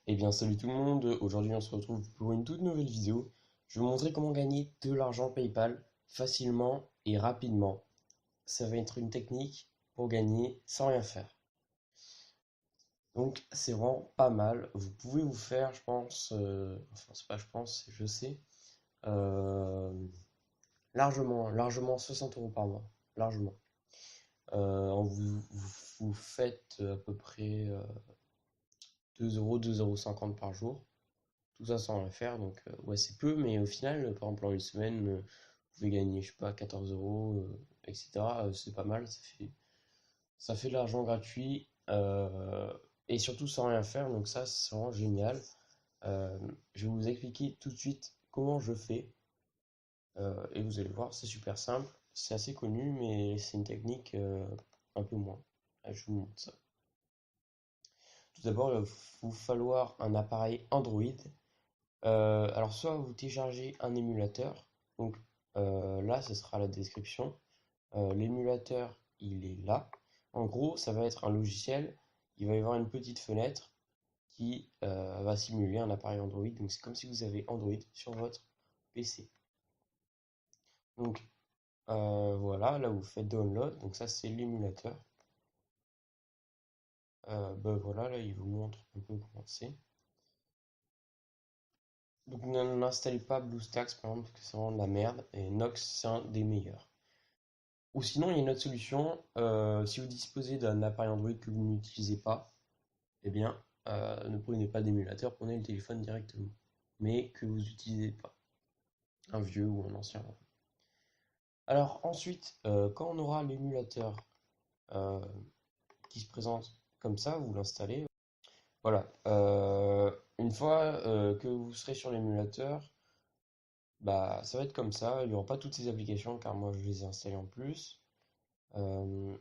Eh bien, salut tout le monde. Aujourd'hui, on se retrouve pour une toute nouvelle vidéo. Je vais vous montrer comment gagner de l'argent PayPal facilement et rapidement. Ça va être une technique pour gagner sans rien faire. Donc, c'est vraiment pas mal. Vous pouvez vous faire, je pense, enfin, c'est pas je pense, je sais, euh, largement 60 euros par mois. Largement. Vous faites à peu près 2 euros, 2,50 € par jour. Tout ça sans rien faire, donc ouais, c'est peu, mais au final, par exemple, en une semaine, vous pouvez gagner, je sais pas, 14 euros, etc. C'est pas mal, ça fait de l'argent gratuit, et surtout sans rien faire, donc ça, c'est vraiment génial. Euh, je vais vous expliquer tout de suite comment je fais, et vous allez voir, c'est super simple, c'est assez connu, mais c'est une technique un peu moins. Je vous montre ça. Tout d'abord, il va vous falloir un appareil Android. Alors, soit vous téléchargez un émulateur, donc là, ce sera la description. L'émulateur, il est là. En gros, ça va être un logiciel. Il va y avoir une petite fenêtre qui va simuler un appareil Android. Donc, c'est comme si vous avez Android sur votre PC. Donc, voilà, là, vous faites download. Donc, ça, c'est l'émulateur. Ben voilà, là, il vous montre un peu comment c'est. Donc, n'installez pas BlueStacks, par exemple, parce que c'est vraiment de la merde. Et Nox, c'est un des meilleurs. Ou sinon, il y a une autre solution. Si vous disposez d'un appareil Android que vous n'utilisez pas, eh bien, ne prenez pas d'émulateur, prenez le téléphone directement. Mais que vous n'utilisez pas. Un vieux ou un ancien. Alors ensuite, quand on aura l'émulateur euh, qui se présente comme ça, vous l'installez. Voilà. Une fois que vous serez sur l'émulateur, bah, ça va être comme ça. Il n'y aura pas toutes ces applications car moi je les ai installées en plus. Euh,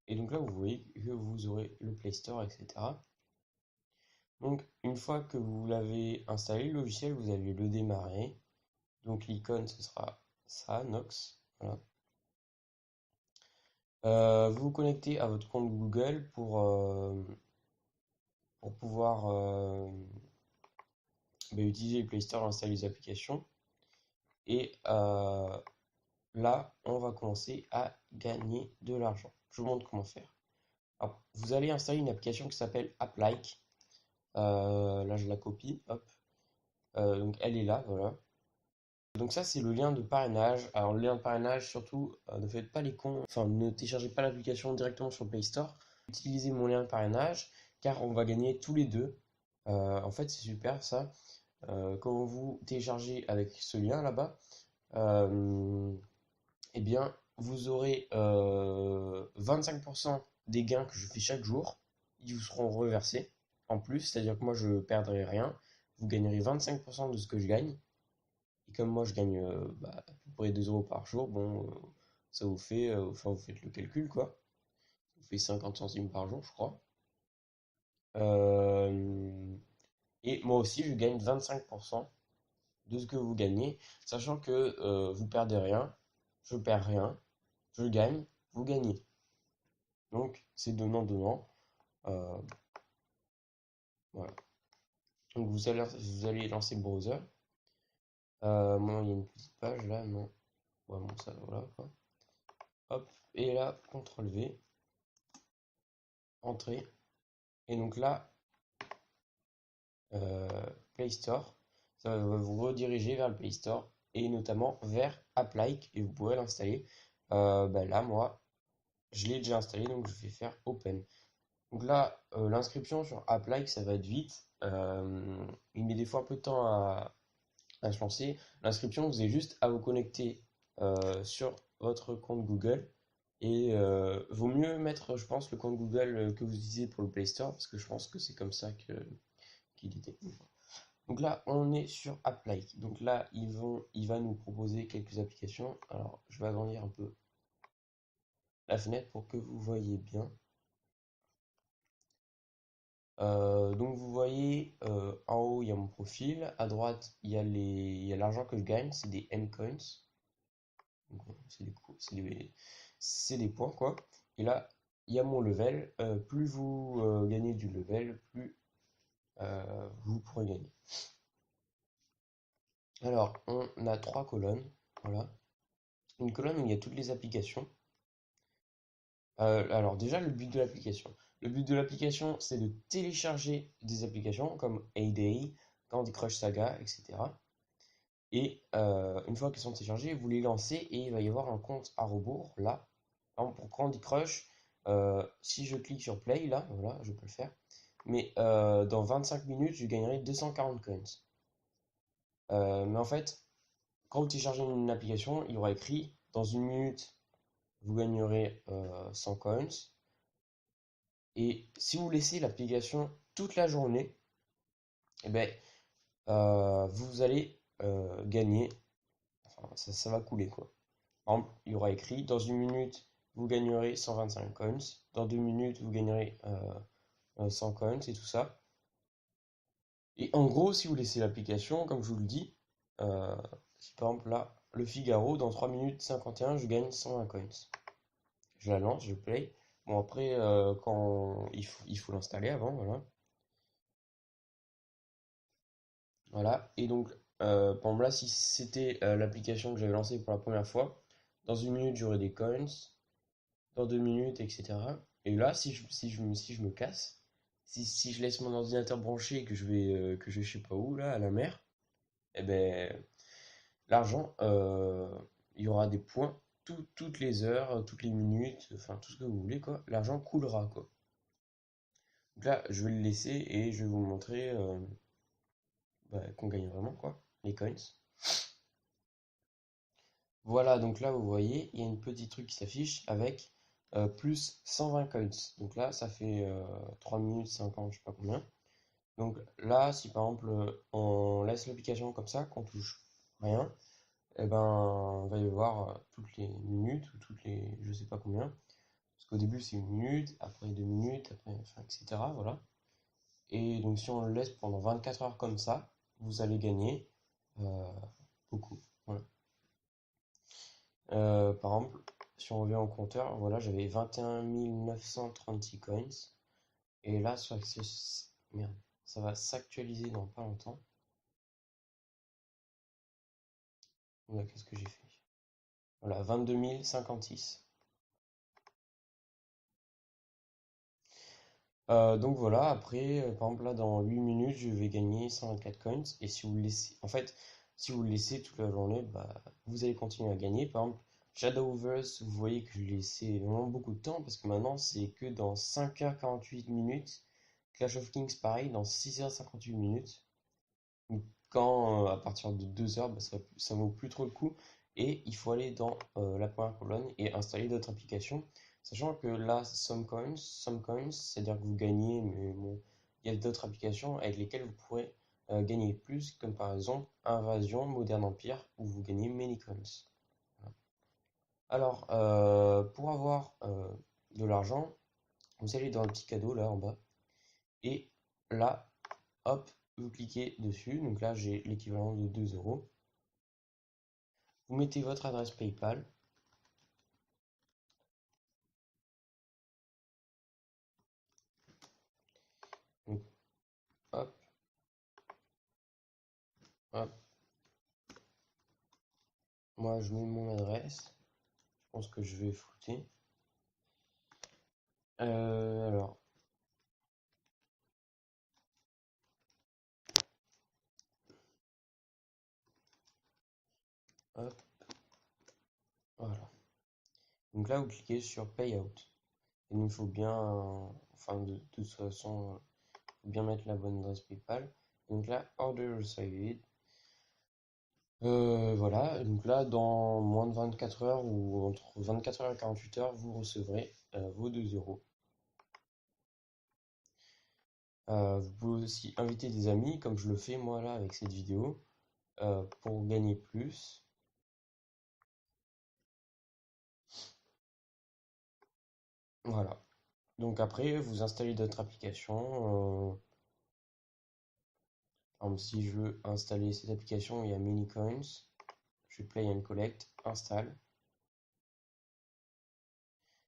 Et donc là, vous voyez que vous aurez le Play Store, etc. Donc, une fois que vous l'avez installé, le logiciel, vous allez le démarrer. Donc, l'icône, ce sera ça, Nox. Voilà. Vous vous connectez à votre compte Google pour pouvoir utiliser le Play Store et installer les applications. Et là, on va commencer à gagner de l'argent. Je vous montre comment faire. Alors, vous allez installer une application qui s'appelle AppLike. Là, je la copie. Hop. Donc elle est là, voilà. Donc ça, c'est le lien de parrainage. Alors le lien de parrainage, surtout, ne faites pas les cons, enfin ne téléchargez pas l'application directement sur le Play Store. Utilisez mon lien de parrainage, car on va gagner tous les deux. En fait, c'est super ça. Quand vous téléchargez avec ce lien là-bas, euh, eh bien, vous aurez 25% des gains que je fais chaque jour. Ils vous seront reversés en plus, c'est-à-dire que moi je perdrai rien. Vous gagnerez 25% de ce que je gagne. Et comme moi je gagne à peu près 2 euros par jour, bon, ça vous fait, enfin vous faites le calcul quoi, ça vous fait 50 centimes par jour je crois. Euh, et moi aussi je gagne 25% de ce que vous gagnez, sachant que vous perdez rien, je perds rien, je gagne, vous gagnez. Donc c'est donnant-donnant. Euh, voilà. Donc vous allez lancer le browser. Moi il y a une petite page là, non. Ouais, bon ça voilà quoi. Hop, et là, CTRL V, entrée. Et donc là, euh, Play Store, ça va vous rediriger vers le Play Store et notamment vers AppLike et vous pourrez l'installer. Là, moi, je l'ai déjà installé donc je vais faire Open. Donc là, l'inscription sur AppLike, ça va être vite. Il met des fois un peu de temps à se lancer. L'inscription, vous avez juste à vous connecter sur votre compte Google. Et vaut mieux mettre, je pense, le compte Google que vous utilisez pour le Play Store, parce que je pense que c'est comme ça qu'il était. Donc là, on est sur AppLike. Donc là, il va nous proposer quelques applications. Alors, je vais agrandir un peu la fenêtre pour que vous voyez bien. Donc vous voyez, en haut, il y a mon profil. À droite, il y a l'argent que je gagne. C'est des M-Coins. Donc, c'est des points, quoi. Et là, il y a mon level. Plus vous gagnez du level, plus vous pourrez gagner. Alors, on a 3 colonnes. Voilà. Une colonne où il y a toutes les applications. Alors déjà, le but de l'application. Le but de l'application, c'est de télécharger des applications comme Hay, Candy Crush Saga, etc. Et une fois qu'elles sont téléchargées, vous les lancez et il va y avoir un compte à rebours là. Par exemple, pour Candy Crush, si je clique sur Play, là, voilà, je peux le faire. Mais dans 25 minutes, je gagnerai 240 coins. Mais en fait, quand vous téléchargez une application, il y aura écrit dans 1 minute, vous gagnerez 100 coins. Et si vous laissez l'application toute la journée, eh ben, vous allez gagner, enfin, ça va couler quoi. Par exemple, il y aura écrit dans 1 minute, vous gagnerez 125 coins, dans 2 minutes, vous gagnerez 100 coins et tout ça. Et en gros, si vous laissez l'application, comme je vous le dis, si par exemple là, le Figaro, dans 3 minutes 51, je gagne 120 coins. Je la lance, je play. Bon, après, quand il faut l'installer avant, voilà. Voilà. Et donc, par exemple là, si c'était l'application que j'avais lancée pour la première fois, dans 1 minute, j'aurai des coins, dans 2 minutes, etc. Et là, si je me casse, si je laisse mon ordinateur branché et que je vais je sais pas où, là, à la mer, eh ben, l'argent, il y aura des points toutes les heures, toutes les minutes, enfin tout ce que vous voulez, quoi. L'argent coulera, quoi. Donc là, je vais le laisser et je vais vous montrer qu'on gagne vraiment, quoi, les coins. Voilà, donc là, vous voyez, il y a une petite truc qui s'affiche avec plus 120 coins. Donc là, ça fait 3 minutes 50, je sais pas combien. Donc là, si par exemple on laisse l'application comme ça, qu'on touche rien, eh ben, on va y voir toutes les minutes ou toutes les je sais pas combien. Parce qu'au début, c'est 1 minute, après 2 minutes, après, enfin, etc. Voilà. Et donc, si on le laisse pendant 24 heures comme ça, vous allez gagner euh, beaucoup. Voilà. Par exemple, si on revient au compteur, voilà, j'avais 21 936 coins. Et là, merde, ça va s'actualiser dans pas longtemps. Voilà, qu'est-ce que j'ai fait? Voilà, 22 056. Donc voilà, après, par exemple, là, dans 8 minutes, je vais gagner 124 coins. Et si vous le laissez, en fait, si vous le laissez toute la journée, bah, vous allez continuer à gagner. Par exemple, Shadowverse, vous voyez que je l'ai laissé vraiment beaucoup de temps parce que maintenant, c'est que dans 5h48 minutes. Clash of Kings, pareil, dans 6h58 minutes. Donc, quand à partir de 2 heures, bah, ça vaut plus trop le coup. Et il faut aller dans la première colonne et installer d'autres applications. Sachant que là, some coins, c'est-à-dire que vous gagnez, mais bon, il y a d'autres applications avec lesquelles vous pourrez gagner plus, comme par exemple Invasion, Modern Empire, où vous gagnez many coins. Voilà. Alors, pour avoir de l'argent, vous allez dans le petit cadeau là en bas. Et là, hop, vous cliquez dessus. Donc là, j'ai l'équivalent de 2 euros. Vous mettez votre adresse PayPal. Donc, hop, hop. Moi, je mets mon adresse. Je pense que je vais flouter. Alors, hop, voilà. Donc là, vous cliquez sur Payout. Et il faut bien, enfin, de toute façon, bien mettre la bonne adresse PayPal. Donc là, Order Received. Voilà, donc là, dans moins de 24 heures ou entre 24 heures et 48 heures, vous recevrez vos 2 euros. Vous pouvez aussi inviter des amis, comme je le fais moi là avec cette vidéo, pour gagner plus. Voilà. Donc après, vous installez d'autres applications. Par exemple, si je veux installer cette application, il y a Manycoins. Je fais Play and Collect, installe.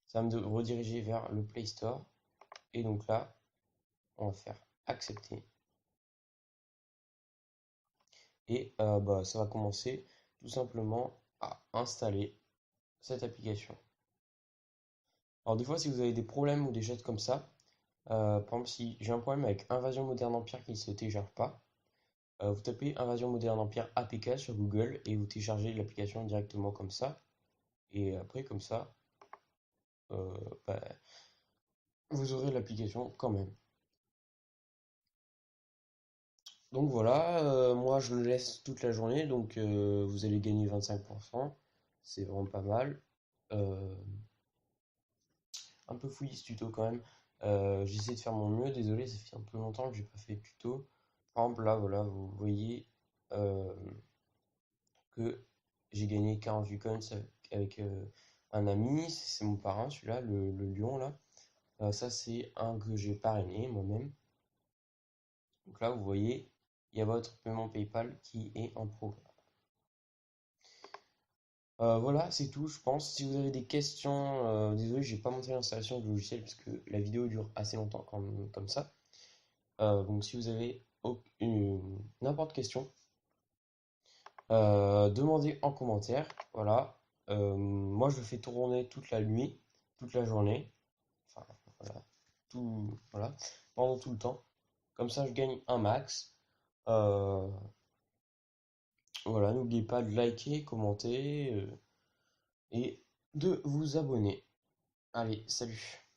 Ça va me rediriger vers le Play Store. Et donc là, on va faire accepter. Et bah, ça va commencer tout simplement à installer cette application. Alors des fois, si vous avez des problèmes ou des choses comme ça, par exemple, si j'ai un problème avec Invasion Moderne Empire qui ne se télécharge pas, vous tapez Invasion Moderne Empire APK sur Google et vous téléchargez l'application directement comme ça. Et après, comme ça, euh, bah, vous aurez l'application quand même. Donc voilà, moi je le laisse toute la journée, donc vous allez gagner 25%. C'est vraiment pas mal. Euh, un peu fouillis ce tuto quand même. J'essaie de faire mon mieux, désolé, ça fait un peu longtemps que j'ai pas fait de tuto. Par exemple, là, voilà, vous voyez euh, que j'ai gagné 48 coins avec, un ami, c'est mon parrain, celui-là, le lion là. Ça, c'est un que j'ai parrainé moi-même. Donc là, vous voyez, il y a votre paiement PayPal qui est en progrès. Voilà, c'est tout, je pense. Si vous avez des questions, désolé, j'ai pas montré l'installation du logiciel parce que la vidéo dure assez longtemps comme ça. Donc si vous avez n'importe question, demandez en commentaire. Voilà. Moi, je le fais tourner toute la nuit, toute la journée. Enfin, voilà. Voilà. Pendant tout le temps. Comme ça, je gagne un max. Euh, voilà, n'oubliez pas de liker, commenter et de vous abonner. Allez, salut!